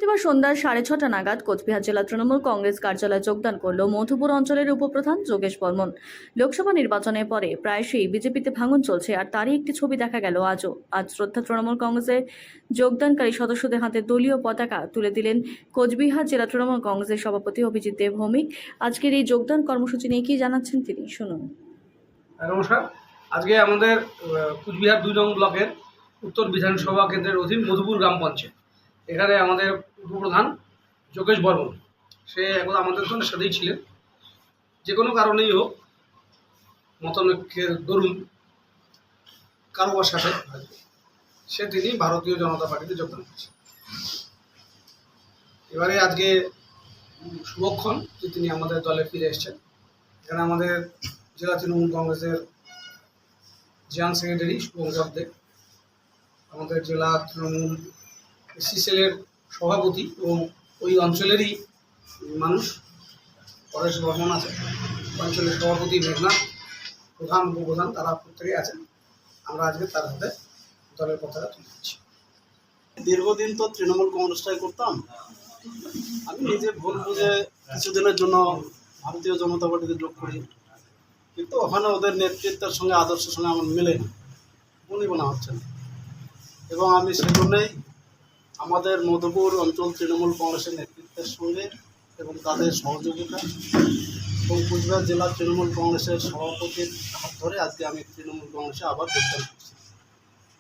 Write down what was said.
বৃহস্পতিবার সন্ধ্যা 6:30 নাগাদ কোচবিহার জেলা তৃণমূল কংগ্রেস কার্যালয়ে যোগদান করল মধুপুর অঞ্চলের উপপ্রধান যোগেশ বর্মন। লোকসভা নির্বাচনের পরে প্রায়শই বিজেপিতে ভাঙন চলছে, আর তারই একটি ছবি দেখা গেল আজও। আজ শ্রদ্ধা তৃণমূল কংগ্রেসে যোগদানকারী সদস্যদের হাতে দলীয় পতাকা তুলে দিলেন কোচবিহার জেলা তৃণমূল কংগ্রেসের সভাপতি অভিজিৎ দেব ভৌমিক। আজকের এই যোগদান কর্মসূচি নিয়ে কি জানাচ্ছেন তিনি, শুনুন। নমস্কার। আজকে আমাদের কুচবিহার 2 নং ব্লকের উত্তর বিধানসভা কেন্দ্রের অধীন মধুপুর গ্রাম পঞ্চায়েত, এখানে আমাদের উপপ্রধান যোগেশ বর্মন, সে এখন আমাদের সাথেই ছিলেন। যে কোনো কারণেই হোক, মতানৈক্যের দরুন কারোবার সাথে তিনি ভারতীয় জনতা পার্টিতে যোগদান করেছেন। এবারে আজকে শুভক্ষণ যে তিনি আমাদের দলে ফিরে এসেছেন। এখানে আমাদের জেলা তৃণমূল কংগ্রেসের জয়েন্ট সেক্রেটারি শুভঙ্কর দেব, আমাদের জেলা তৃণমূল এসসি সেলের সভাপতি এবং ওই অঞ্চলেরই মানুষ পরেশ বর্মন আছে, অঞ্চলের সভাপতি মেঘনাথ, প্রধান উপপ্রধান, তারা প্রত্যেকেই আছেন। আমরা আজকে তার হাতে দলের পতাকা তুলে দিচ্ছি। দীর্ঘদিন তো তৃণমূল কংগ্রেসটাই করতাম। আমি নিজে ভুল বুঝে কিছুদিনের জন্য ভারতীয় জনতা পার্টিতে যোগ করি, কিন্তু ওখানে ওদের নেতৃত্বের সঙ্গে আদর্শের সঙ্গে আমার মেলে না, মনে মনে হচ্ছে না। এবং আমি সেজন্যই আমাদের মধুপুর অঞ্চল তৃণমূল কংগ্রেসের নেতৃত্বের সঙ্গে এবং তাদের সহযোগিতা এবং কুচবিহার জেলা তৃণমূল কংগ্রেসের সভাপতির হাত ধরে আজকে আমি তৃণমূল কংগ্রেসে আবার যোগদান করছি।